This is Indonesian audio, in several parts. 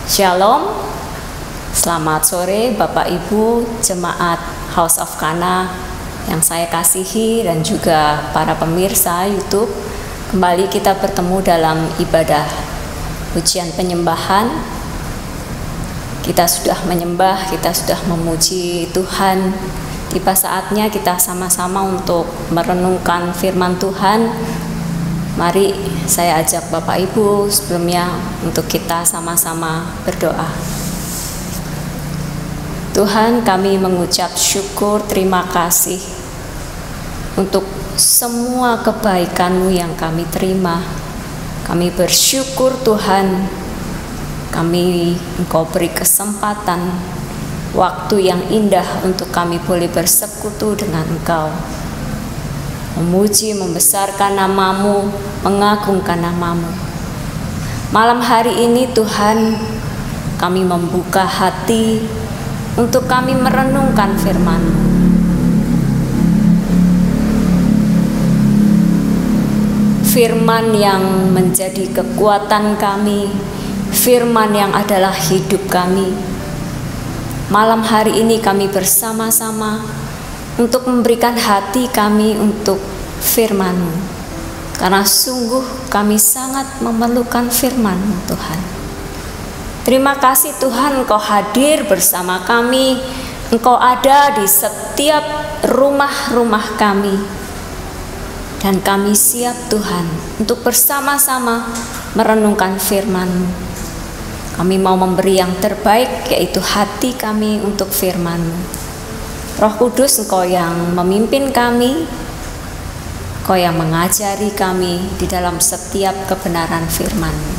Shalom, selamat sore Bapak Ibu Jemaat House of Kana yang saya kasihi dan juga para pemirsa YouTube. Kembali kita bertemu dalam ibadah pujian penyembahan. Kita sudah menyembah, kita sudah memuji Tuhan. Tiba saatnya kita sama-sama untuk merenungkan firman Tuhan. Mari saya ajak Bapak Ibu sebelumnya untuk kita sama-sama berdoa. Tuhan, kami mengucap syukur, terima kasih untuk semua kebaikan-Mu yang kami terima. Kami bersyukur Tuhan, Engkau beri kesempatan, waktu yang indah untuk kami boleh bersekutu dengan Engkau, memuji, membesarkan nama-Mu, mengagungkan nama-Mu. Malam hari ini Tuhan, kami membuka hati untuk kami merenungkan firman-Mu. Firman yang menjadi kekuatan kami, firman yang adalah hidup kami. Malam hari ini kami bersama-sama untuk memberikan hati kami untuk firman-Mu, karena sungguh kami sangat memerlukan firman-Mu Tuhan. Terima kasih Tuhan, Engkau hadir bersama kami, Engkau ada di setiap rumah-rumah kami, dan kami siap Tuhan untuk bersama-sama merenungkan firman-Mu. Kami mau memberi yang terbaik, yaitu hati kami untuk firman-Mu. Roh Kudus, Engkau yang memimpin kami, Engkau yang mengajari kami di dalam setiap kebenaran firman-Mu.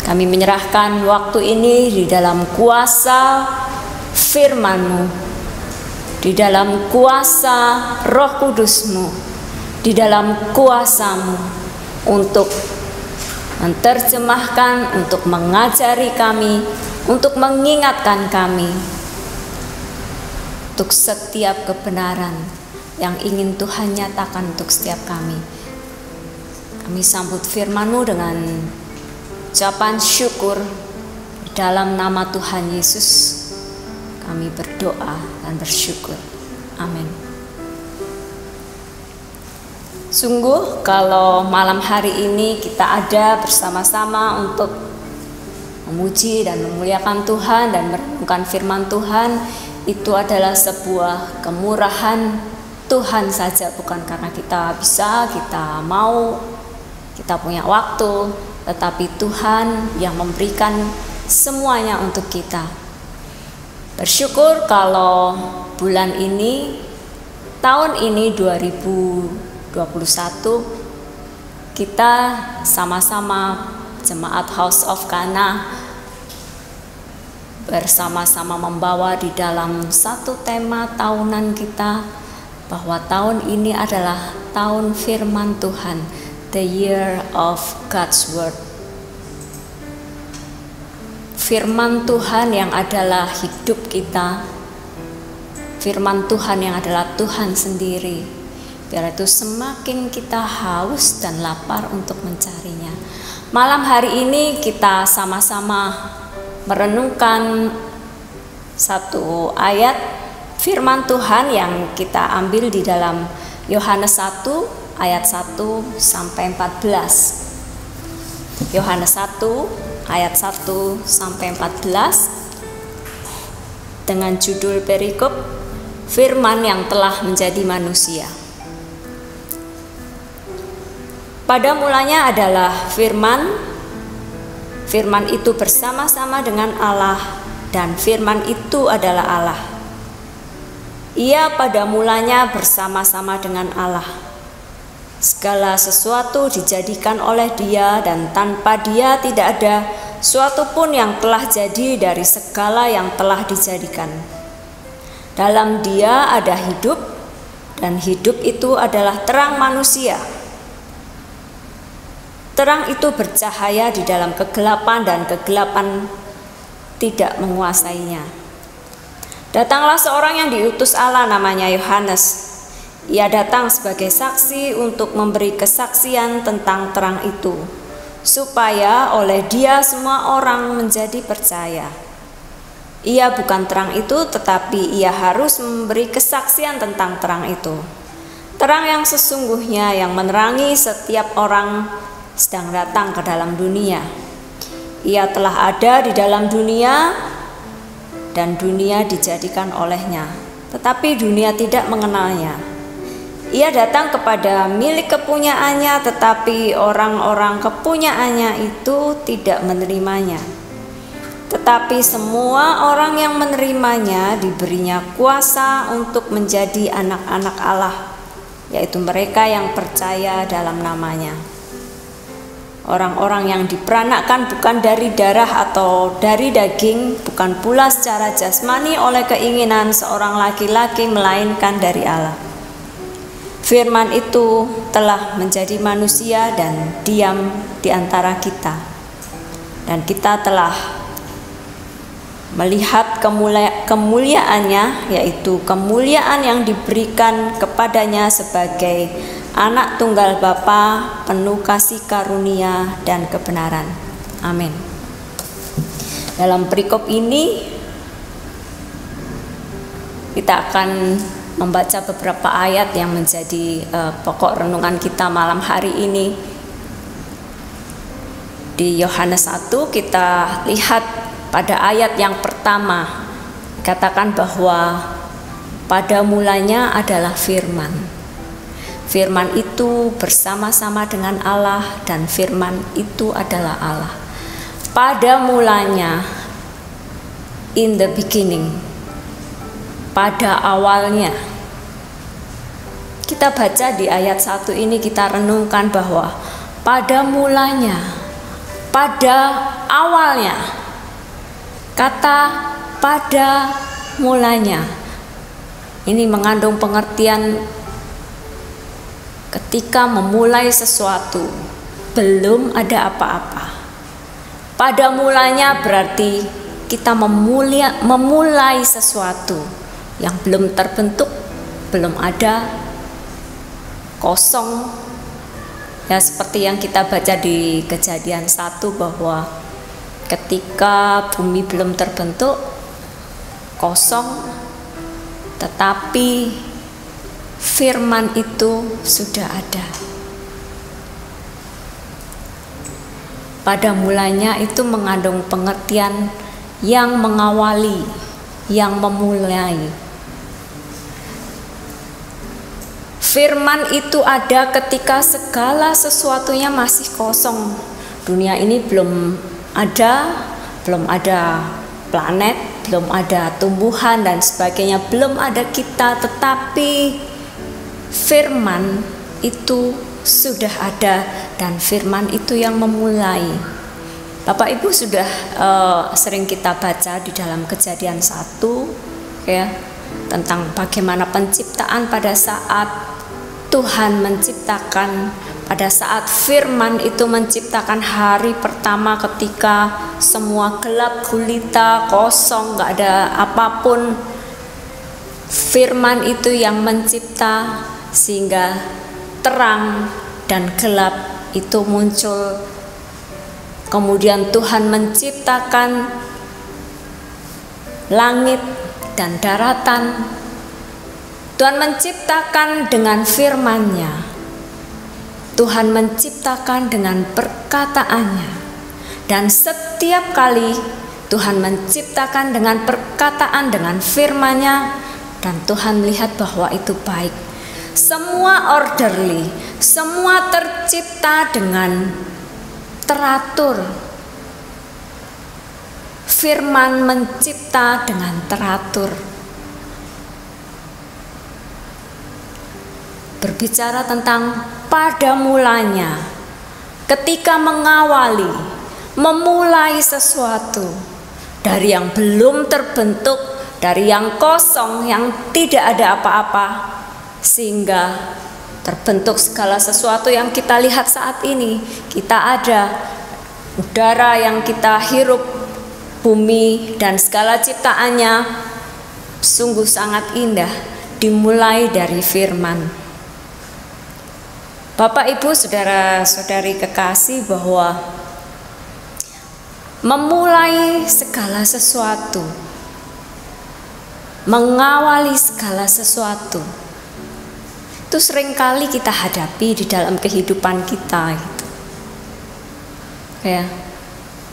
Kami menyerahkan waktu ini di dalam kuasa firman-Mu, di dalam kuasa Roh Kudus-Mu, di dalam kuasa-Mu untuk menerjemahkan, untuk mengajari kami, untuk mengingatkan kami, untuk setiap kebenaran yang ingin Tuhan nyatakan untuk setiap kami. Kami sambut firman-Mu dengan ucapan syukur. Di dalam nama Tuhan Yesus kami berdoa dan bersyukur. Amin. Sungguh kalau malam hari ini kita ada bersama-sama untuk memuji dan memuliakan Tuhan dan merenungkan firman Tuhan, itu adalah sebuah kemurahan Tuhan saja, bukan karena kita bisa, kita mau, kita punya waktu, tetapi Tuhan yang memberikan semuanya untuk kita. Bersyukur kalau bulan ini, tahun ini 2021, kita sama-sama Jemaat House of Kana bersama-sama membawa di dalam satu tema tahunan kita, bahwa tahun ini adalah tahun firman Tuhan, the year of God's word. Firman Tuhan yang adalah hidup kita, firman Tuhan yang adalah Tuhan sendiri. Biar itu semakin kita haus dan lapar untuk mencarinya. Malam hari ini kita sama-sama merenungkan satu ayat firman Tuhan yang kita ambil di dalam Yohanes 1 ayat 1 sampai 14. Yohanes 1 ayat 1 sampai 14 dengan judul perikop firman yang telah menjadi manusia. Pada mulanya adalah firman. Firman itu bersama-sama dengan Allah, dan firman itu adalah Allah. Ia pada mulanya bersama-sama dengan Allah. Segala sesuatu dijadikan oleh Dia, dan tanpa Dia tidak ada suatu pun yang telah jadi dari segala yang telah dijadikan. Dalam Dia ada hidup, dan hidup itu adalah terang manusia. Terang itu bercahaya di dalam kegelapan, dan kegelapan tidak menguasainya. Datanglah seorang yang diutus Allah, namanya Yohanes. Ia datang sebagai saksi untuk memberi kesaksian tentang terang itu, supaya oleh Dia semua orang menjadi percaya. Ia bukan terang itu, tetapi Ia harus memberi kesaksian tentang terang itu. Terang yang sesungguhnya yang menerangi setiap orang sedang datang ke dalam dunia. Ia telah ada di dalam dunia dan dunia dijadikan olehnya, tetapi dunia tidak mengenalnya. Ia datang kepada milik kepunyaannya, tetapi orang-orang kepunyaannya itu tidak menerimanya. Tetapi semua orang yang menerimanya diberinya kuasa untuk menjadi anak-anak Allah, yaitu mereka yang percaya dalam namanya. Orang-orang yang diperanakkan bukan dari darah atau dari daging, bukan pula secara jasmani oleh keinginan seorang laki-laki, melainkan dari Allah. Firman itu telah menjadi manusia dan diam di antara kita, dan kita telah melihat kemuliaannya, yaitu kemuliaan yang diberikan kepadanya sebagai anak tunggal Bapa, penuh kasih karunia dan kebenaran. Amin. Dalam perikop ini kita akan membaca beberapa ayat yang menjadi pokok renungan kita malam hari ini. Di Yohanes 1 kita lihat pada ayat yang pertama, katakan bahwa pada mulanya adalah firman. Firman itu bersama-sama dengan Allah dan firman itu adalah Allah. Pada mulanya, in the beginning, pada awalnya. Kita baca di ayat 1 ini, kita renungkan bahwa pada mulanya, pada awalnya. Kata pada mulanya ini mengandung pengertian ketika memulai sesuatu, belum ada apa-apa. Pada mulanya berarti kita memulai sesuatu yang belum terbentuk, belum ada, kosong. Ya, seperti yang kita baca di Kejadian 1 bahwa ketika bumi belum terbentuk, kosong, tetapi firman itu sudah ada. Pada mulanya itu mengandung pengertian yang mengawali, yang memulai. Firman itu ada ketika segala sesuatunya masih kosong. Dunia ini belum ada planet, belum ada tumbuhan dan sebagainya, belum ada kita, tetapi firman itu sudah ada dan firman itu yang memulai. Bapak Ibu sudah sering kita baca di dalam Kejadian 1 ya, tentang bagaimana penciptaan pada saat Tuhan menciptakan, pada saat firman itu menciptakan hari pertama ketika semua gelap gulita, kosong, gak ada apapun. Firman itu yang mencipta sehingga terang dan gelap itu muncul. Kemudian Tuhan menciptakan langit dan daratan. Tuhan menciptakan dengan firman-Nya. Tuhan menciptakan dengan perkataannya. Dan setiap kali Tuhan menciptakan dengan perkataan, dengan firman-Nya, dan Tuhan melihat bahwa itu baik. Semua orderly, semua tercipta dengan teratur. Firman mencipta dengan teratur. Berbicara tentang pada mulanya, ketika mengawali, memulai sesuatu dari yang belum terbentuk, dari yang kosong, yang tidak ada apa-apa, sehingga terbentuk segala sesuatu yang kita lihat saat ini. Kita ada udara yang kita hirup, bumi dan segala ciptaannya sungguh sangat indah, dimulai dari firman. Bapak Ibu saudara-saudari kekasih, bahwa memulai segala sesuatu, mengawali segala sesuatu. Itu seringkali kita hadapi di dalam kehidupan kita gitu. Ya,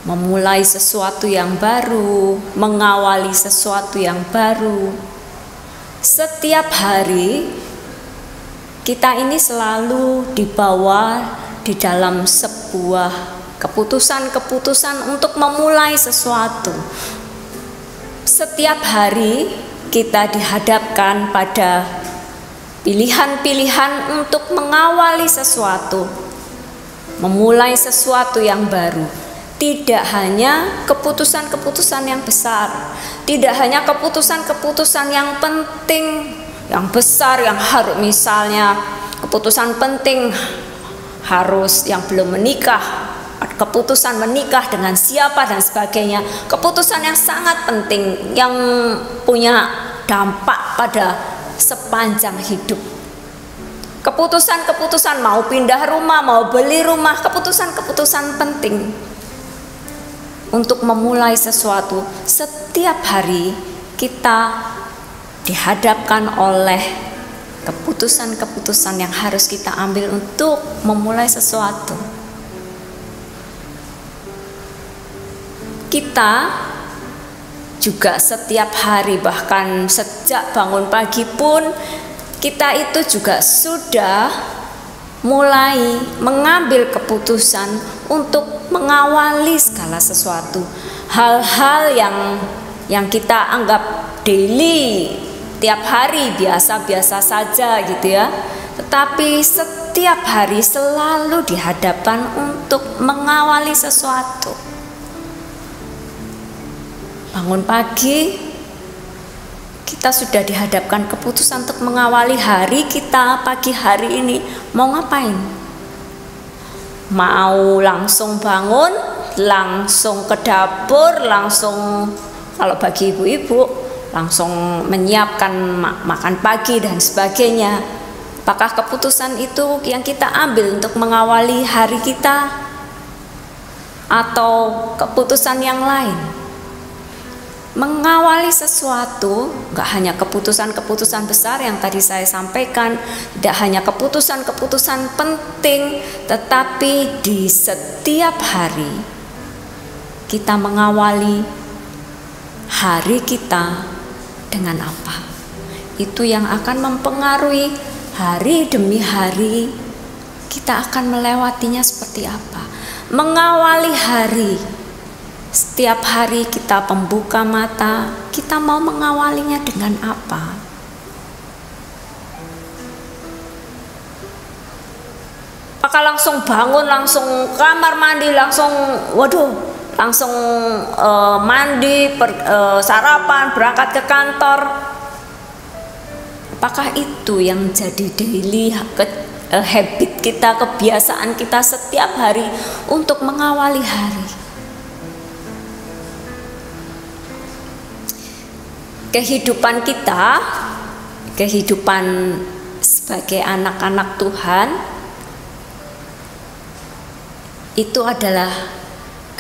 memulai sesuatu yang baru, mengawali sesuatu yang baru. Setiap hari kita ini selalu dibawa di dalam sebuah keputusan-keputusan untuk memulai sesuatu. Setiap hari kita dihadapkan pada pilihan-pilihan untuk mengawali sesuatu, memulai sesuatu yang baru. Tidak hanya keputusan-keputusan yang besar, tidak hanya keputusan-keputusan yang penting, yang besar, yang harus, misalnya keputusan penting harus yang belum menikah, keputusan menikah dengan siapa dan sebagainya, keputusan yang sangat penting yang punya dampak pada sepanjang hidup. Keputusan-keputusan mau pindah rumah, mau beli rumah, keputusan-keputusan penting untuk memulai sesuatu. Setiap hari kita dihadapkan oleh keputusan-keputusan yang harus kita ambil untuk memulai sesuatu. Kita juga setiap hari, bahkan sejak bangun pagi pun, kita itu juga sudah mulai mengambil keputusan untuk mengawali segala sesuatu. Hal-hal yang kita anggap daily, tiap hari biasa-biasa saja gitu ya. Tetapi setiap hari selalu dihadapkan untuk mengawali sesuatu. Bangun pagi, kita sudah dihadapkan keputusan untuk mengawali hari kita pagi hari ini. Mau ngapain? Mau langsung bangun, langsung ke dapur, langsung, kalau bagi ibu-ibu, langsung menyiapkan makan pagi dan sebagainya. Apakah keputusan itu yang kita ambil untuk mengawali hari kita? Atau keputusan yang lain? Mengawali sesuatu gak hanya keputusan-keputusan besar yang tadi saya sampaikan, tidak hanya keputusan-keputusan penting, tetapi di setiap hari kita mengawali hari kita dengan apa. Itu yang akan mempengaruhi hari demi hari kita akan melewatinya seperti apa. Mengawali hari. Setiap hari kita membuka mata, kita mau mengawalinya dengan apa? Apakah langsung bangun, langsung kamar mandi, langsung mandi, sarapan, berangkat ke kantor? Apakah itu yang jadi daily habit kita, kebiasaan kita setiap hari untuk mengawali hari? Kehidupan kita, kehidupan sebagai anak-anak Tuhan, itu adalah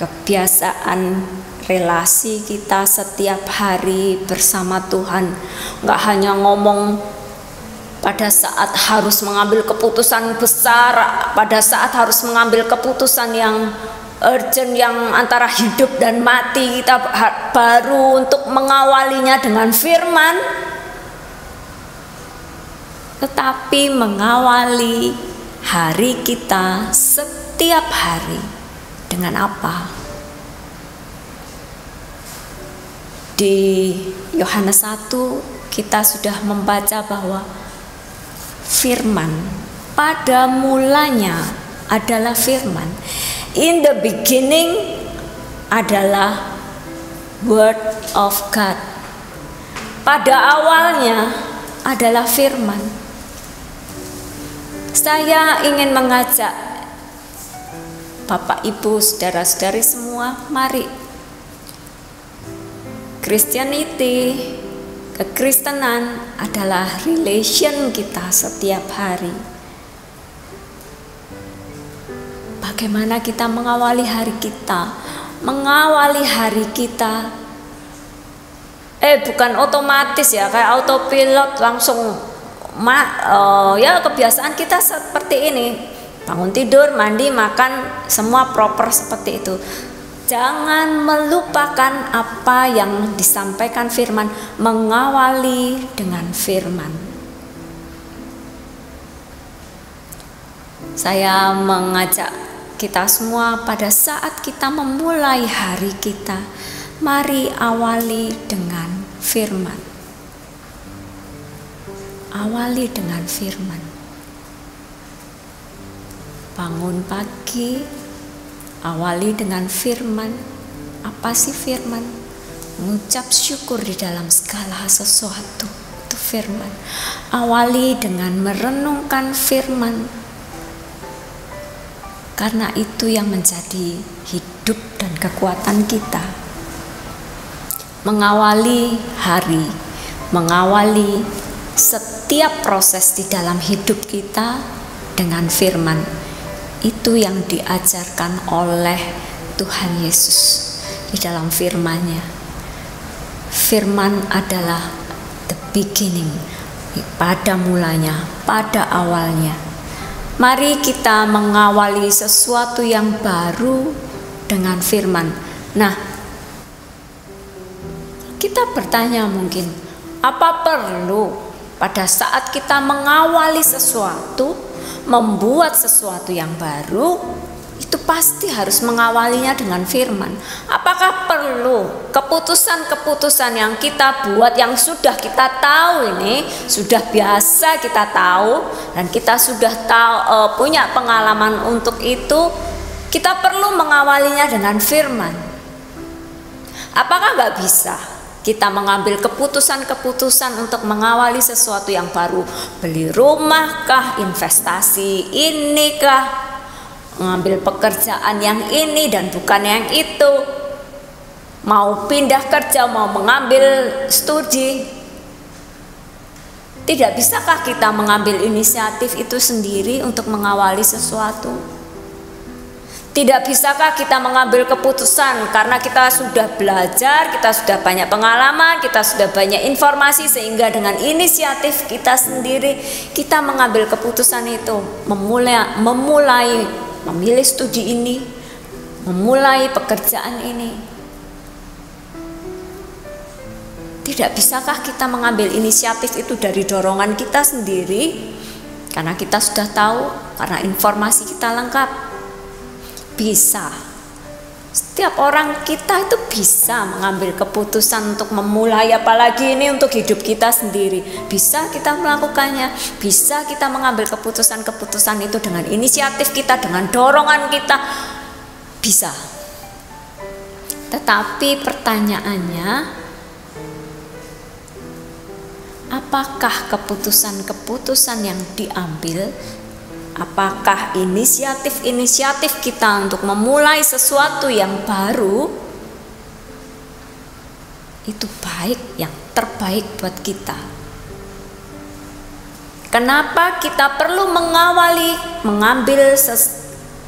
kebiasaan relasi kita setiap hari bersama Tuhan. Gak hanya ngomong pada saat harus mengambil keputusan besar, pada saat harus mengambil keputusan yang urgent, yang antara hidup dan mati, kita baru untuk mengawalinya dengan firman, tetapi mengawali hari kita setiap hari dengan apa? Di Yohanes 1 kita sudah membaca bahwa firman, pada mulanya adalah firman. In the beginning adalah Word of God. Pada awalnya adalah firman. Saya ingin mengajak Bapak, Ibu, saudara-saudari semua, mari. Christianity, kekristenan adalah relation kita setiap hari. Bagaimana kita mengawali hari kita, mengawali hari kita. Bukan otomatis ya, kayak autopilot langsung ya kebiasaan kita seperti ini. Bangun tidur, mandi, makan, semua proper seperti itu. Jangan melupakan apa yang disampaikan firman, mengawali dengan firman. Saya mengajak kita semua pada saat kita memulai hari kita, mari awali dengan firman. Awali dengan firman. Bangun pagi, awali dengan firman. Apa sih firman? Mengucap syukur di dalam segala sesuatu. Itu firman. Awali dengan merenungkan firman. Karena itu yang menjadi hidup dan kekuatan kita. Mengawali hari, mengawali setiap proses di dalam hidup kita dengan firman. Itu yang diajarkan oleh Tuhan Yesus di dalam firman-Nya. Firman adalah the beginning, pada mulanya, pada awalnya. Mari kita mengawali sesuatu yang baru dengan firman. Nah, kita bertanya mungkin, apa perlu pada saat kita mengawali sesuatu, membuat sesuatu yang baru, itu pasti harus mengawalinya dengan firman? Apakah perlu keputusan-keputusan yang kita buat, yang sudah kita tahu ini, sudah biasa kita tahu, dan kita sudah tahu, punya pengalaman untuk itu, kita perlu mengawalinya dengan firman? Apakah nggak bisa kita mengambil keputusan-keputusan untuk mengawali sesuatu yang baru? Beli rumah kah, investasi ini kah, mengambil pekerjaan yang ini dan bukan yang itu, mau pindah kerja, mau mengambil studi. Tidak bisakah kita mengambil inisiatif itu sendiri untuk mengawali sesuatu? Tidak bisakah kita mengambil keputusan karena kita sudah belajar, kita sudah banyak pengalaman, kita sudah banyak informasi, sehingga dengan inisiatif kita sendiri kita mengambil keputusan itu, memulai memilih studi ini, memulai pekerjaan ini? Tidak bisakah kita mengambil inisiatif itu dari dorongan kita sendiri karena kita sudah tahu, karena informasi kita lengkap? Bisa. Setiap orang kita itu bisa mengambil keputusan untuk memulai, apalagi ini untuk hidup kita sendiri. Bisa kita melakukannya, bisa kita mengambil keputusan-keputusan itu dengan inisiatif kita, dengan dorongan kita. Bisa. Tetapi pertanyaannya, apakah keputusan-keputusan yang diambil, apakah inisiatif-inisiatif kita untuk memulai sesuatu yang baru itu baik, yang terbaik buat kita? Kenapa kita perlu mengambil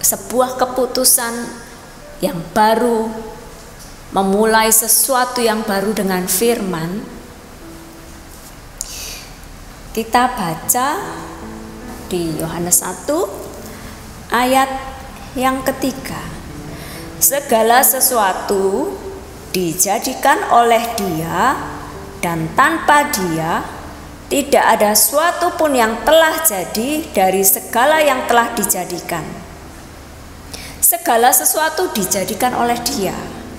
sebuah keputusan yang baru, memulai sesuatu yang baru dengan firman? Kita baca di Yohanes 1 ayat yang ketiga. Segala sesuatu dijadikan oleh Dia, dan tanpa Dia tidak ada suatu pun yang telah jadi dari segala yang telah dijadikan. Segala sesuatu dijadikan oleh Dia,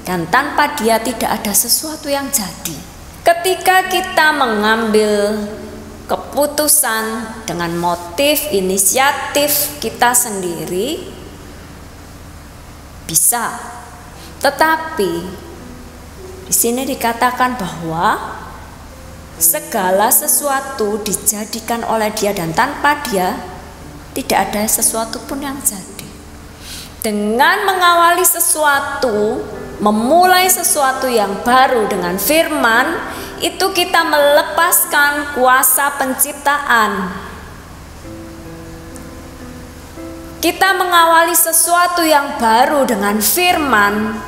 dan tanpa Dia tidak ada sesuatu yang jadi. Ketika kita mengambil keputusan dengan motif inisiatif kita sendiri, bisa. Tetapi di sini dikatakan bahwa segala sesuatu dijadikan oleh Dia, dan tanpa Dia tidak ada sesuatu pun yang jadi. Dengan mengawali sesuatu, memulai sesuatu yang baru dengan firman, itu kita melepaskan kuasa penciptaan. Kita mengawali sesuatu yang baru dengan firman,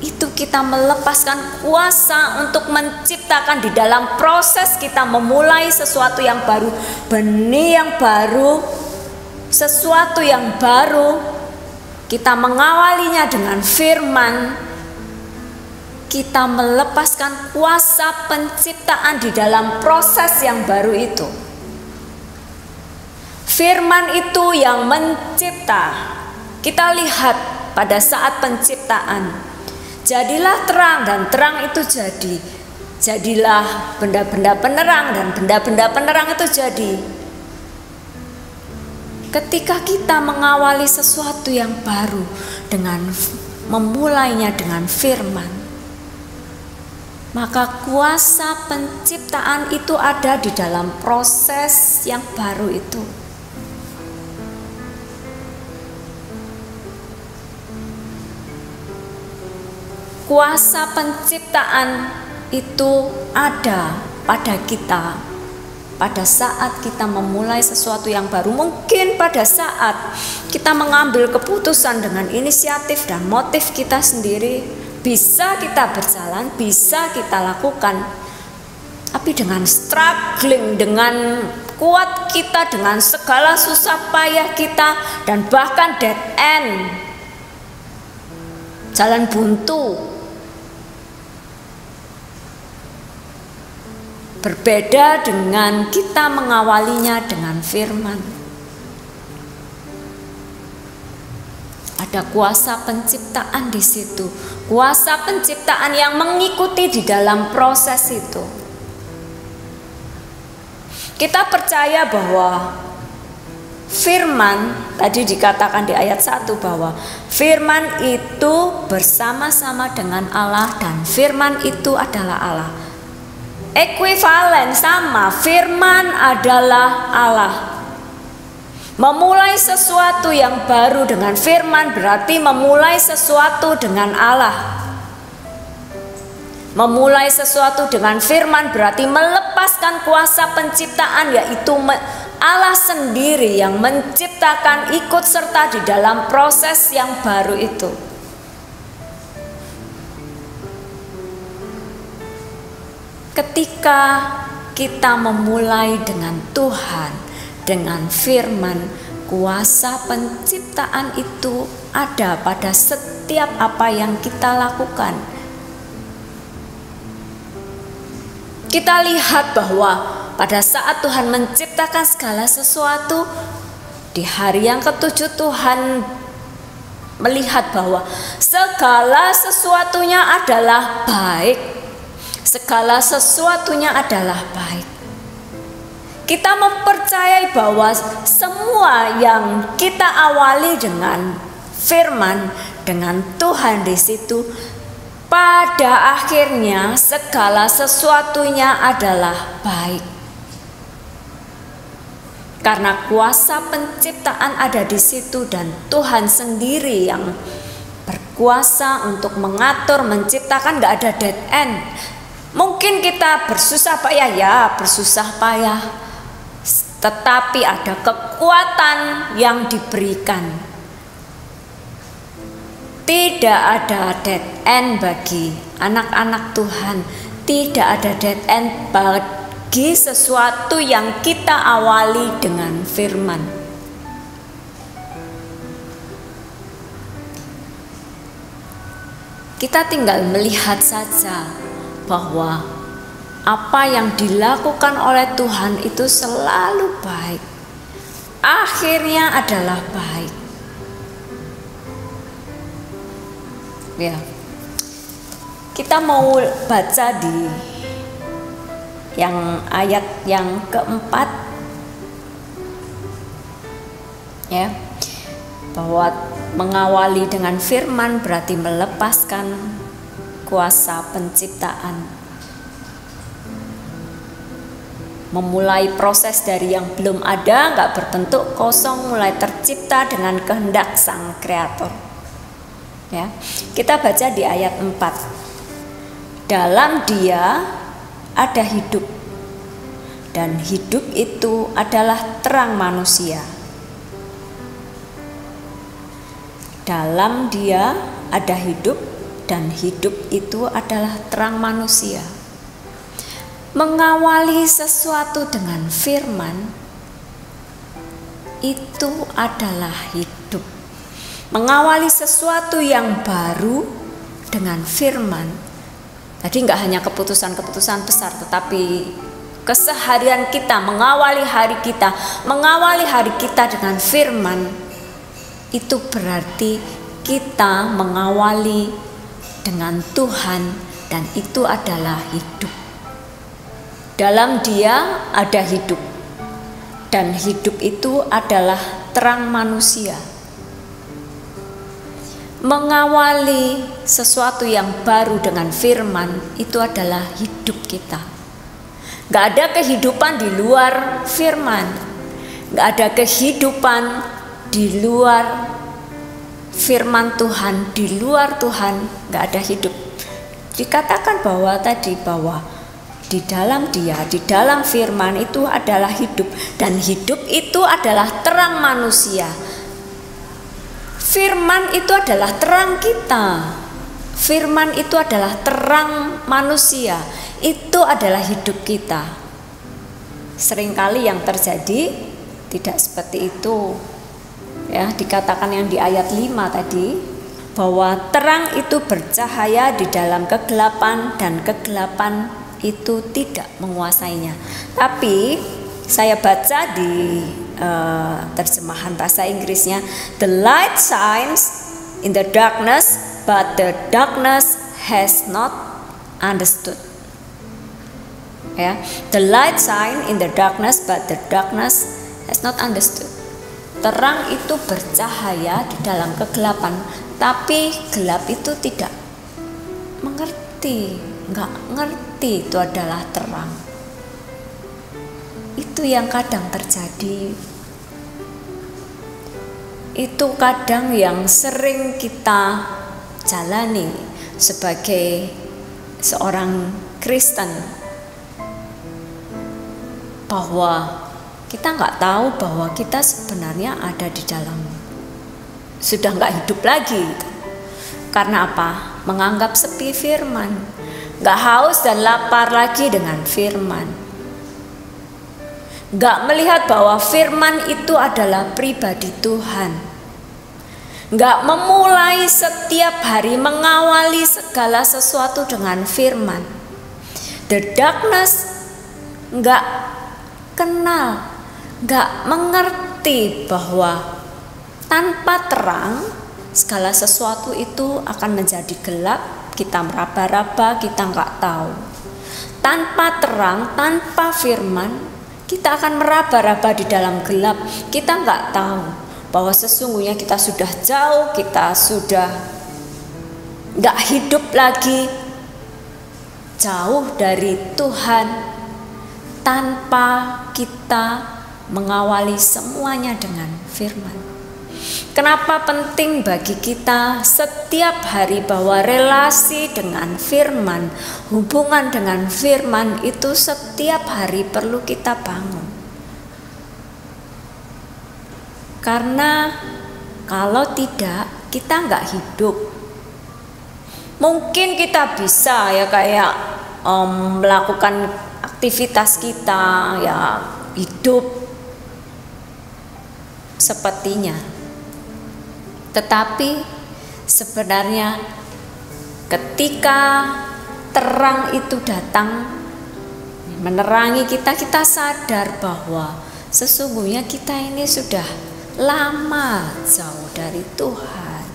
itu kita melepaskan kuasa untuk menciptakan di dalam proses kita memulai sesuatu yang baru, benih yang baru, sesuatu yang baru. Kita mengawalinya dengan firman. Kita melepaskan kuasa penciptaan di dalam proses yang baru itu. Firman itu yang mencipta. Kita lihat pada saat penciptaan, jadilah terang, dan terang itu jadi. Jadilah benda-benda penerang, dan benda-benda penerang itu jadi. Ketika kita mengawali sesuatu yang baru dengan memulainya dengan firman, maka kuasa penciptaan itu ada di dalam proses yang baru itu. Kuasa penciptaan itu ada pada kita pada saat kita memulai sesuatu yang baru. Mungkin pada saat kita mengambil keputusan dengan inisiatif dan motif kita sendiri, bisa kita berjalan, bisa kita lakukan. Tapi dengan struggling, dengan kuat kita, dengan segala susah payah kita, dan bahkan dead end, jalan buntu. Berbeda dengan kita mengawalinya dengan firman. Ada kuasa penciptaan di situ, kuasa penciptaan yang mengikuti di dalam proses itu. Kita percaya bahwa firman, tadi dikatakan di ayat 1 bahwa firman itu bersama-sama dengan Allah, dan firman itu adalah Allah. Ekuivalen, sama, firman adalah Allah. Memulai sesuatu yang baru dengan firman berarti memulai sesuatu dengan Allah. Memulai sesuatu dengan firman berarti melepaskan kuasa penciptaan, yaitu Allah sendiri yang menciptakan, ikut serta di dalam proses yang baru itu. Ketika kita memulai dengan Tuhan, dengan firman, kuasa penciptaan itu ada pada setiap apa yang kita lakukan. Kita lihat bahwa pada saat Tuhan menciptakan segala sesuatu, di hari yang ke-7 Tuhan melihat bahwa segala sesuatunya adalah baik. Segala sesuatunya adalah baik. Kita mempercayai bahwa semua yang kita awali dengan firman, dengan Tuhan di situ, pada akhirnya segala sesuatunya adalah baik. Karena kuasa penciptaan ada di situ, dan Tuhan sendiri yang berkuasa untuk mengatur, menciptakan, gak ada dead end. Mungkin kita bersusah payah, ya bersusah payah, tetapi ada kekuatan yang diberikan. Tidak ada dead end bagi anak-anak Tuhan. Tidak ada dead end bagi sesuatu yang kita awali dengan firman. Kita tinggal melihat saja bahwa apa yang dilakukan oleh Tuhan itu selalu baik. Akhirnya adalah baik. Ya. Kita mau baca di yang ayat yang keempat, ya, bahwa mengawali dengan firman berarti melepaskan kuasa penciptaan. Memulai proses dari yang belum ada, gak berbentuk kosong, mulai tercipta dengan kehendak Sang Kreator. Ya, kita baca di ayat 4. Dalam Dia ada hidup, dan hidup itu adalah terang manusia. Dalam Dia ada hidup, dan hidup itu adalah terang manusia. Mengawali sesuatu dengan firman itu adalah hidup. Mengawali sesuatu yang baru dengan firman. Jadi nggak hanya keputusan-keputusan besar, tetapi keseharian kita, mengawali hari kita dengan firman, itu berarti kita mengawali dengan Tuhan, dan itu adalah hidup. Dalam Dia ada hidup, dan hidup itu adalah terang manusia. Mengawali sesuatu yang baru dengan firman itu adalah hidup kita. Gak ada kehidupan di luar firman. Gak ada kehidupan di luar firman Tuhan. Di luar Tuhan gak ada hidup. Dikatakan bahwa di dalam Dia, di dalam firman itu adalah hidup, dan hidup itu adalah terang manusia. Firman itu adalah terang kita. Firman itu adalah terang manusia. Itu adalah hidup kita. Seringkali yang terjadi tidak seperti itu. Ya, dikatakan yang di ayat 5 tadi, bahwa terang itu bercahaya di dalam kegelapan, dan kegelapan itu tidak menguasainya. Tapi saya baca di terjemahan bahasa Inggrisnya, the light shines in the darkness, but the darkness has not understood. Ya, the light shine in the darkness, but the darkness has not understood. Terang itu bercahaya di dalam kegelapan, tapi gelap itu tidak mengerti, nggak ngerti itu adalah terang. Itu yang kadang terjadi. Itu kadang yang sering kita jalani sebagai seorang Kristen, bahwa kita nggak tahu bahwa kita sebenarnya ada di dalam, sudah nggak hidup lagi. Karena apa? Menganggap sepi firman, nggak haus dan lapar lagi dengan firman. Gak melihat bahwa firman itu adalah pribadi Tuhan. Gak memulai setiap hari mengawali segala sesuatu dengan firman. The darkness gak kenal, gak mengerti bahwa tanpa terang segala sesuatu itu akan menjadi gelap. Kita meraba-raba, kita gak tahu. Tanpa terang, tanpa firman, kita akan meraba-raba di dalam gelap. Kita nggak tahu bahwa sesungguhnya kita sudah jauh, kita sudah nggak hidup lagi, jauh dari Tuhan, tanpa kita mengawali semuanya dengan firman. Kenapa penting bagi kita setiap hari bahwa relasi dengan firman, hubungan dengan firman itu setiap hari perlu kita bangun. Karena kalau tidak, kita nggak hidup. Mungkin kita bisa ya kayak melakukan aktivitas kita, ya hidup sepertinya. Tetapi sebenarnya ketika terang itu datang menerangi kita, kita sadar bahwa sesungguhnya kita ini sudah lama jauh dari Tuhan.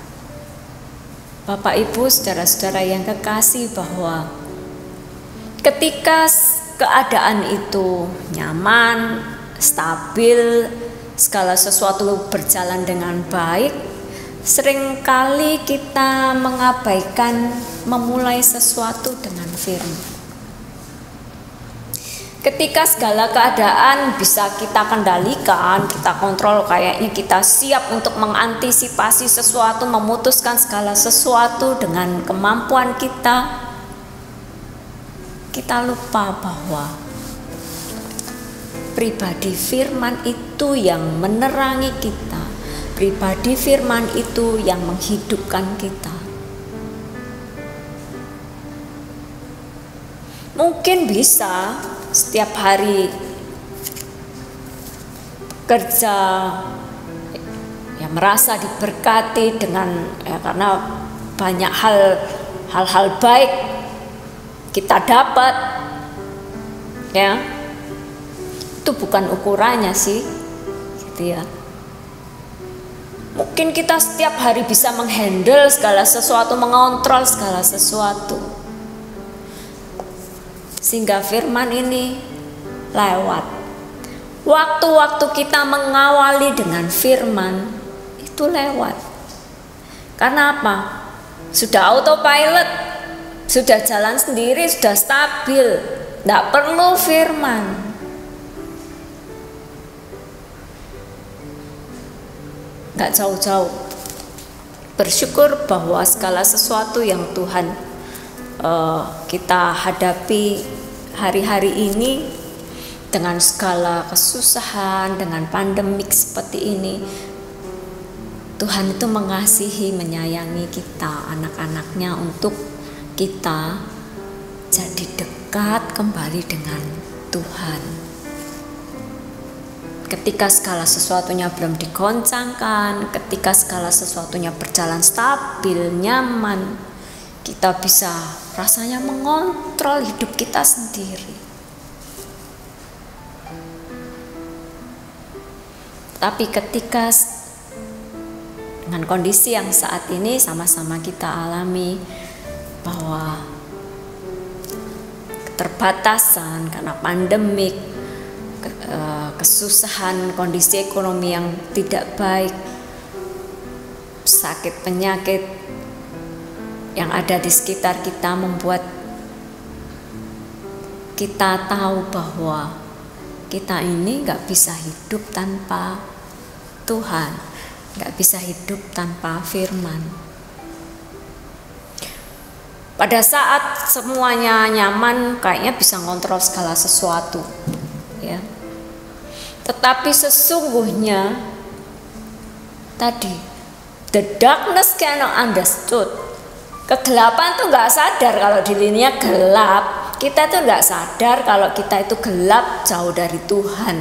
Bapak Ibu, saudara-saudara yang kekasih, bahwa ketika keadaan itu nyaman, stabil, segala sesuatu berjalan dengan baik, seringkali kita mengabaikan memulai sesuatu dengan firman. Ketika segala keadaan bisa kita kendalikan, kita kontrol, kayaknya kita siap untuk mengantisipasi sesuatu, memutuskan segala sesuatu dengan kemampuan kita, kita lupa bahwa pribadi firman itu yang menerangi kita. Pribadi firman itu yang menghidupkan kita. Mungkin bisa setiap hari kerja ya merasa diberkati dengan ya, karena banyak hal-hal baik kita dapat ya. Itu bukan ukurannya sih gitu ya. Mungkin kita setiap hari bisa menghandle segala sesuatu, mengontrol segala sesuatu, sehingga firman ini lewat. Waktu-waktu kita mengawali dengan firman itu lewat. Karena apa? Sudah autopilot, sudah jalan sendiri, sudah stabil, tidak perlu firman. Nggak jauh-jauh. Bersyukur bahwa segala sesuatu yang Tuhan kita hadapi hari-hari ini, dengan segala kesusahan, dengan pandemik seperti ini, Tuhan itu mengasihi, menyayangi kita, anak-anaknya, untuk kita jadi dekat kembali dengan Tuhan. Ketika segala sesuatunya belum digoncangkan, ketika segala sesuatunya berjalan stabil, nyaman, kita bisa rasanya mengontrol hidup kita sendiri. Tapi ketika dengan kondisi yang saat ini sama-sama kita alami, bahwa keterbatasan karena pandemik, kesusahan, kondisi ekonomi yang tidak baik, sakit penyakit yang ada di sekitar kita membuat kita tahu bahwa kita ini gak bisa hidup tanpa Tuhan, gak bisa hidup tanpa firman. Pada saat semuanya nyaman, kayaknya bisa ngontrol segala sesuatu, ya. Tetapi sesungguhnya tadi, the darkness cannot understood. Kegelapan tuh nggak sadar kalau dirinya gelap. Kita tuh nggak sadar kalau kita itu gelap, jauh dari Tuhan.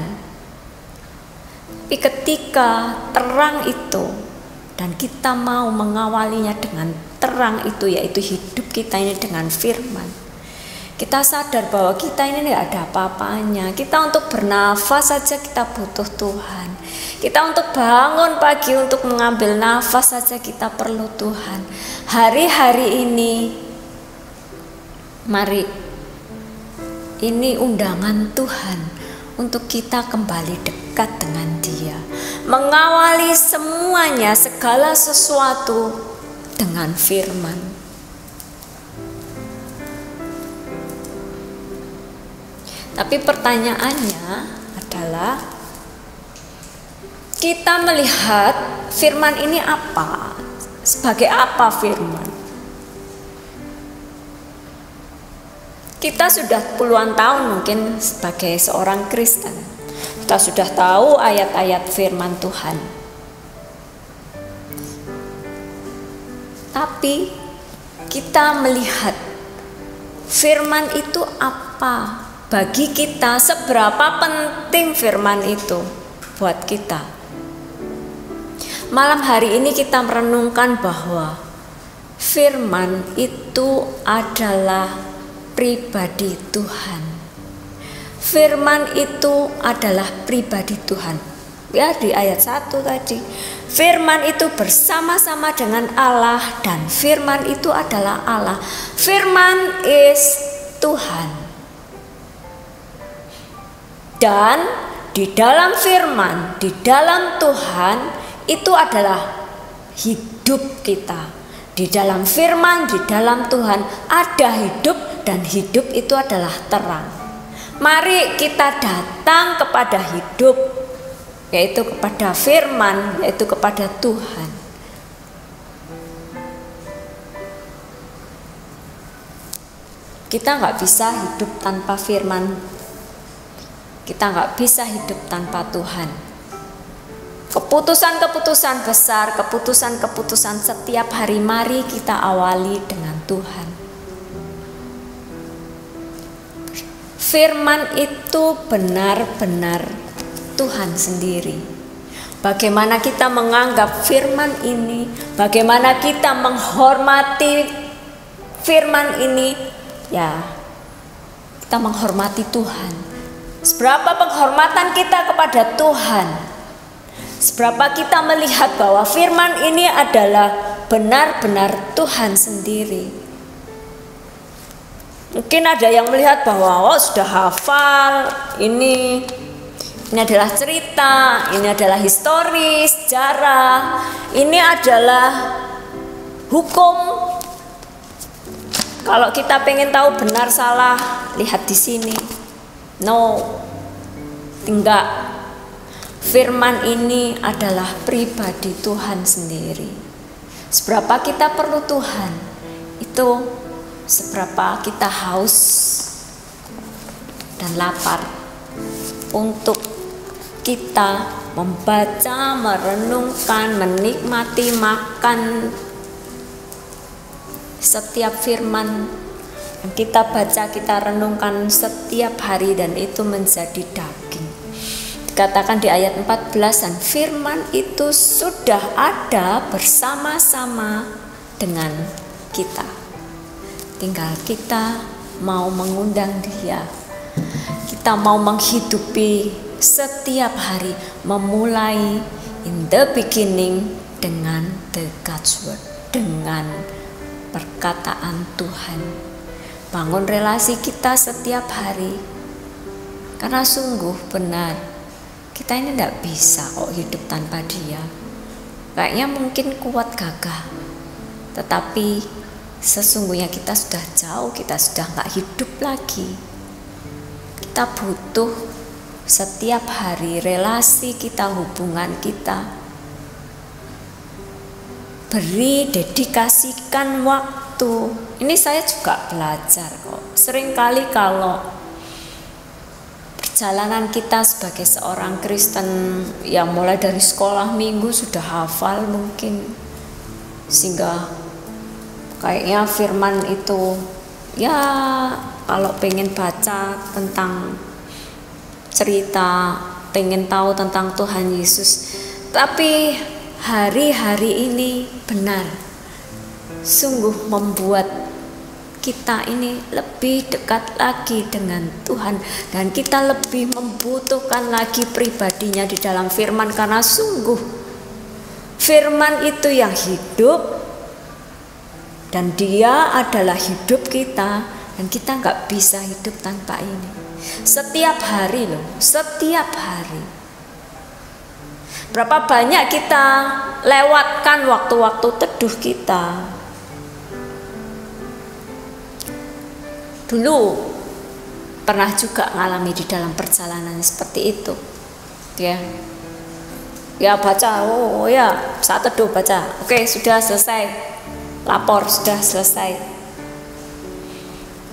Tapi ketika terang itu, dan kita mau mengawalinya dengan terang itu, yaitu hidup kita ini dengan firman, kita sadar bahwa kita ini nggak ada apa-apanya. Kita untuk bernafas saja kita butuh Tuhan. Kita untuk bangun pagi, untuk mengambil nafas saja kita perlu Tuhan. Hari-hari ini, mari, ini undangan Tuhan untuk kita kembali dekat dengan Dia, mengawali semuanya, segala sesuatu dengan firman. Tapi pertanyaannya adalah, kita melihat firman ini apa? Sebagai apa firman? Kita sudah puluhan tahun mungkin sebagai seorang Kristen, kita sudah tahu ayat-ayat firman Tuhan. Tapi kita melihat firman itu apa bagi kita, seberapa penting firman itu buat kita. Malam hari ini kita merenungkan bahwa firman itu adalah pribadi Tuhan. Firman itu adalah pribadi Tuhan. Ya, di ayat 1 tadi, firman itu bersama-sama dengan Allah, dan firman itu adalah Allah. Firman is Tuhan. Dan di dalam firman, di dalam Tuhan, itu adalah hidup kita. Di dalam firman, di dalam Tuhan ada hidup, dan hidup itu adalah terang. Mari kita datang kepada hidup, yaitu kepada firman, yaitu kepada Tuhan. Kita nggak bisa hidup tanpa firman. Kita nggak bisa hidup tanpa Tuhan. Keputusan-keputusan besar, keputusan-keputusan setiap hari, mari kita awali dengan Tuhan. firman itu benar-benar Tuhan sendiri. Bagaimana kita menganggap firman ini, bagaimana kita menghormati firman ini, ya kita menghormati Tuhan. Seberapa penghormatan kita kepada Tuhan, seberapa kita melihat bahwa firman ini adalah benar-benar Tuhan sendiri. Mungkin ada yang melihat bahwa sudah hafal, ini adalah cerita, ini adalah historis, sejarah, ini adalah hukum. Kalau kita pengen tahu benar salah, lihat di sini. No, enggak. Firman ini adalah pribadi Tuhan sendiri. Seberapa kita perlu Tuhan, itu seberapa kita haus dan lapar untuk kita membaca, merenungkan, menikmati, makan setiap firman yang kita baca, kita renungkan setiap hari, dan itu menjadi daging. Dikatakan di ayat 14, dan firman itu sudah ada bersama-sama dengan kita. Tinggal kita mau mengundang Dia, kita mau menghidupi setiap hari, memulai in the beginning dengan the God's word, dengan perkataan Tuhan. Bangun relasi kita setiap hari, karena sungguh benar kita ini tidak bisa kok hidup tanpa Dia. Kayaknya mungkin kuat gagah, tetapi sesungguhnya kita sudah jauh, kita sudah gak hidup lagi. Kita butuh setiap hari relasi kita, hubungan kita. Beri, dedikasikan waktu. Ini saya juga belajar kok. Seringkali kalau perjalanan kita sebagai seorang Kristen, yang mulai dari sekolah minggu sudah hafal mungkin, sehingga kayaknya firman itu ya kalau pengen baca tentang cerita, pengen tahu tentang Tuhan Yesus, tapi hari-hari ini benar sungguh membuat kita ini lebih dekat lagi dengan Tuhan, dan kita lebih membutuhkan lagi pribadinya di dalam firman, karena sungguh firman itu yang hidup, dan Dia adalah hidup kita, dan kita nggak bisa hidup tanpa ini. Setiap hari loh, setiap hari. Berapa banyak kita lewatkan waktu-waktu teduh kita. Dulu pernah juga ngalami di dalam perjalanan seperti itu, ya baca, oh ya saat teduh baca, oke sudah selesai. Lapor sudah selesai.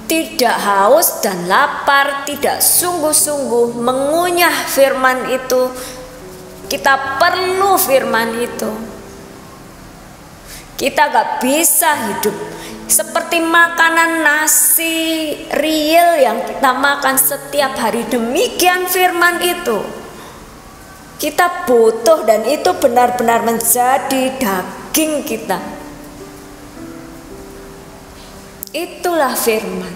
Tidak haus dan lapar, tidak sungguh-sungguh mengunyah firman itu. Kita perlu firman itu. Kita gak bisa hidup seperti makanan nasi real yang kita makan setiap hari. Demikian firman itu. Kita butuh, dan itu benar-benar menjadi daging kita. Itulah firman.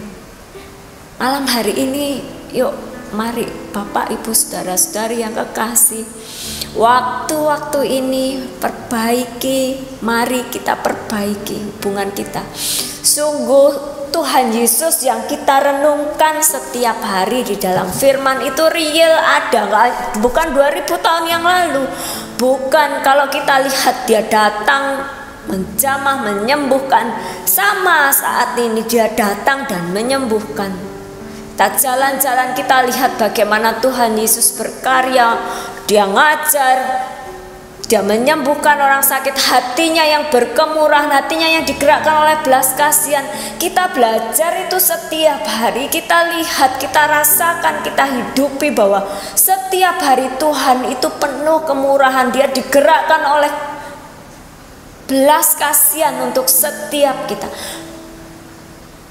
Malam hari ini, yuk mari Bapak Ibu Saudara-saudari yang kekasih, waktu-waktu ini perbaiki, mari kita perbaiki hubungan kita. Sungguh Tuhan Yesus yang kita renungkan setiap hari di dalam firman itu real ada, bukan 2000 tahun yang lalu. Bukan kalau kita lihat Dia datang menjamah, menyembuhkan, sama saat ini Dia datang dan menyembuhkan. Kita jalan-jalan, kita lihat bagaimana Tuhan Yesus berkarya. Dia ngajar, Dia menyembuhkan orang sakit, hatinya yang berkemurahan, hatinya yang digerakkan oleh belas kasihan. Kita belajar itu setiap hari, kita lihat, kita rasakan, kita hidupi bahwa setiap hari Tuhan itu penuh kemurahan. Dia digerakkan oleh belas kasihan untuk setiap kita.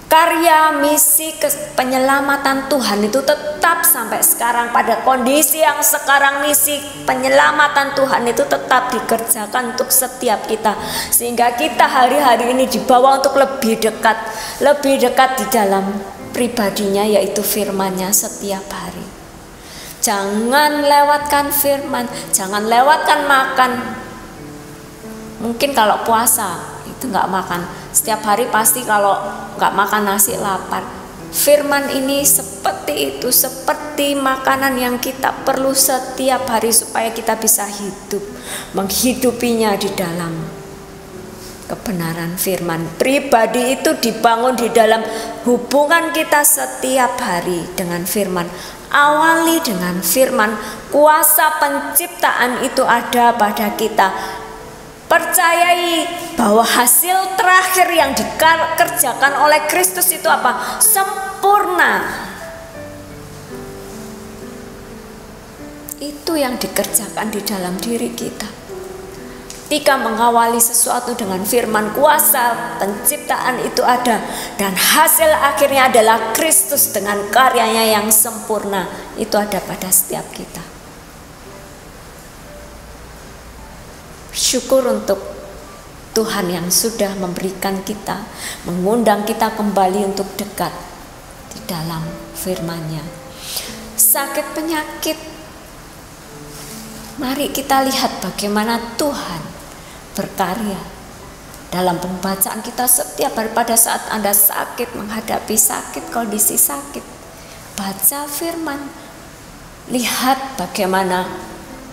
Karya misi penyelamatan Tuhan itu tetap sampai sekarang, pada kondisi yang sekarang misi penyelamatan Tuhan itu tetap dikerjakan untuk setiap kita, sehingga kita hari-hari ini dibawa untuk lebih dekat di dalam pribadinya, yaitu firman-Nya setiap hari. Jangan lewatkan firman, jangan lewatkan makan. Mungkin kalau puasa itu nggak makan setiap hari, pasti kalau nggak makan nasi lapar. Firman ini seperti itu, seperti makanan yang kita perlu setiap hari supaya kita bisa hidup, menghidupinya di dalam kebenaran firman. Pribadi itu dibangun di dalam hubungan kita setiap hari dengan firman. Awali dengan firman. Kuasa penciptaan itu ada pada kita. Percayai bahwa hasil terakhir yang dikerjakan oleh Kristus itu apa? Sempurna. Itu yang dikerjakan di dalam diri kita. Ketika mengawali sesuatu dengan firman, kuasa penciptaan itu ada, dan hasil akhirnya adalah Kristus dengan karyanya yang sempurna. Itu ada pada setiap kita. Syukur untuk Tuhan yang sudah memberikan kita, mengundang kita kembali untuk dekat di dalam firman-Nya. Sakit penyakit, mari kita lihat bagaimana Tuhan berkarya dalam pembacaan kita setiap hari. Pada saat Anda sakit, menghadapi sakit, kondisi sakit, baca firman, lihat bagaimana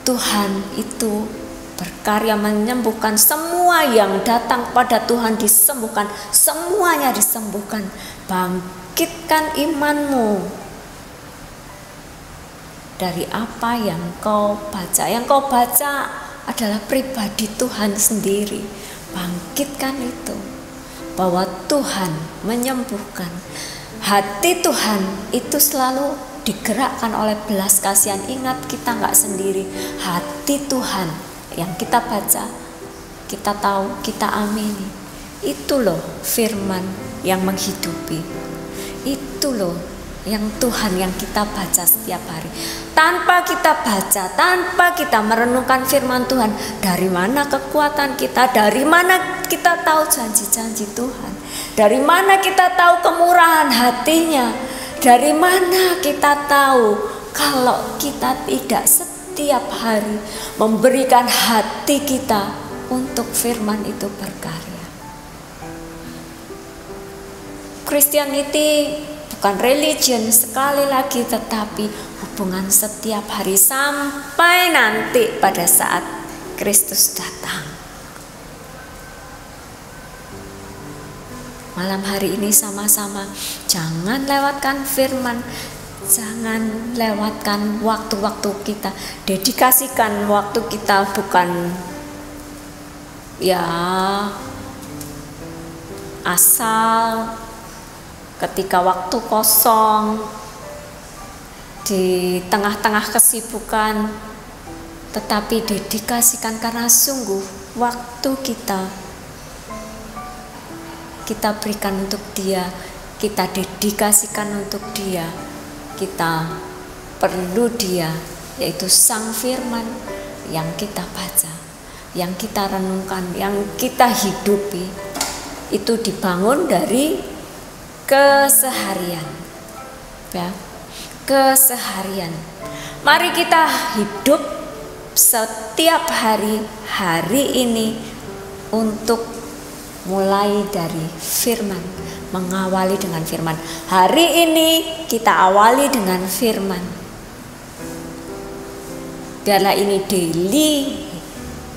Tuhan itu berkarya menyembuhkan. Semua yang datang kepada Tuhan disembuhkan, semuanya disembuhkan. Bangkitkan imanmu dari apa yang kau baca. Yang kau baca adalah pribadi Tuhan sendiri. Bangkitkan itu, bahwa Tuhan menyembuhkan. Hati Tuhan itu selalu digerakkan oleh belas kasihan. Ingat, kita nggak sendiri. Hati Tuhan yang kita baca, kita tahu, kita amini. Itu loh firman yang menghidupi. Itu loh yang Tuhan yang kita baca setiap hari. Tanpa kita baca, tanpa kita merenungkan firman Tuhan, dari mana kekuatan kita? Dari mana kita tahu janji-janji Tuhan? Dari mana kita tahu kemurahan hatinya? Dari mana kita tahu kalau kita tidak setiap hari memberikan hati kita untuk firman itu berkarya? Christianity bukan religion sekali lagi, tetapi hubungan setiap hari sampai nanti pada saat Kristus datang. Malam hari ini sama-sama jangan lewatkan firman. Jangan lewatkan waktu-waktu kita. Dedikasikan waktu kita, bukan ya asal ketika waktu kosong di tengah-tengah kesibukan, tetapi dedikasikan karena sungguh waktu kita berikan untuk Dia, kita dedikasikan untuk Dia. Kita perlu Dia, yaitu Sang Firman yang kita baca, yang kita renungkan, yang kita hidupi. Itu dibangun dari keseharian, ya, keseharian. Mari kita hidup setiap hari ini untuk mulai dari firman, mengawali dengan firman. Hari ini kita awali dengan firman. Biarlah ini daily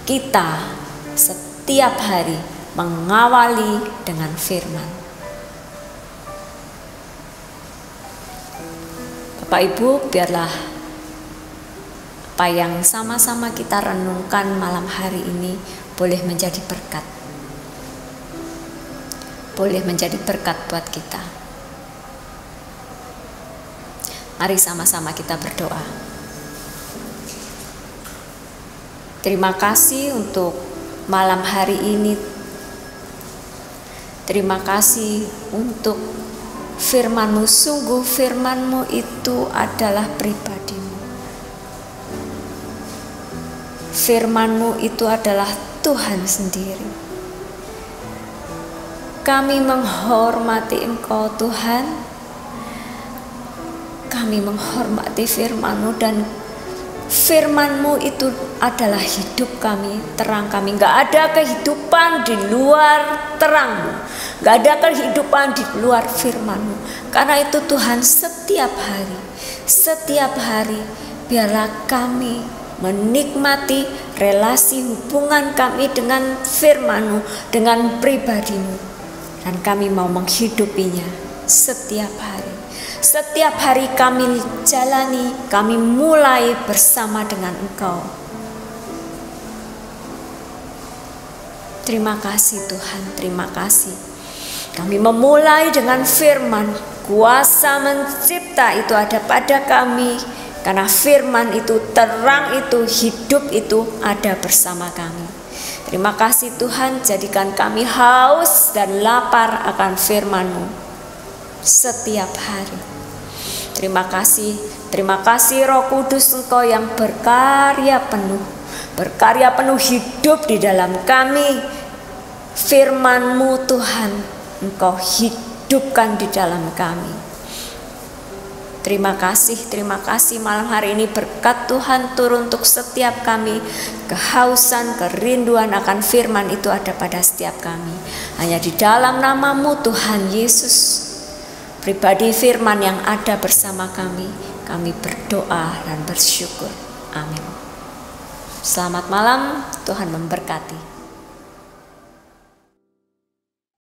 kita setiap hari mengawali dengan firman. Bapak Ibu, biarlah apa yang sama-sama kita renungkan malam hari ini boleh menjadi berkat. Boleh menjadi berkat buat kita. Mari sama-sama kita berdoa. Terima kasih untuk malam hari ini. Terima kasih untuk firman-Mu, sungguh firman-Mu itu adalah pribadi-Mu. Firman-Mu itu adalah Tuhan sendiri. Kami menghormati Engkau Tuhan. Kami menghormati firman-Mu, dan firman-Mu itu adalah hidup kami, terang kami. Gak ada kehidupan di luar terang-Mu, gak ada kehidupan di luar firman-Mu. Karena itu Tuhan, setiap hari biarlah kami menikmati relasi hubungan kami dengan firman-Mu, dengan pribadi-Mu, dan kami mau menghidupinya setiap hari. Setiap hari kami jalani, kami mulai bersama dengan Engkau. Terima kasih Tuhan, terima kasih. Kami memulai dengan firman, kuasa mencipta itu ada pada kami. Karena firman itu, terang itu, hidup itu ada bersama kami. Terima kasih Tuhan, jadikan kami haus dan lapar akan firman-Mu setiap hari. Terima kasih Roh Kudus, Engkau yang berkarya penuh hidup di dalam kami. Firman-Mu Tuhan, Engkau hidupkan di dalam kami. Terima kasih malam hari ini berkat Tuhan turun untuk setiap kami. Kehausan, kerinduan akan firman itu ada pada setiap kami. Hanya di dalam nama-Mu Tuhan Yesus, pribadi firman yang ada bersama kami berdoa dan bersyukur. Amin. Selamat malam, Tuhan memberkati.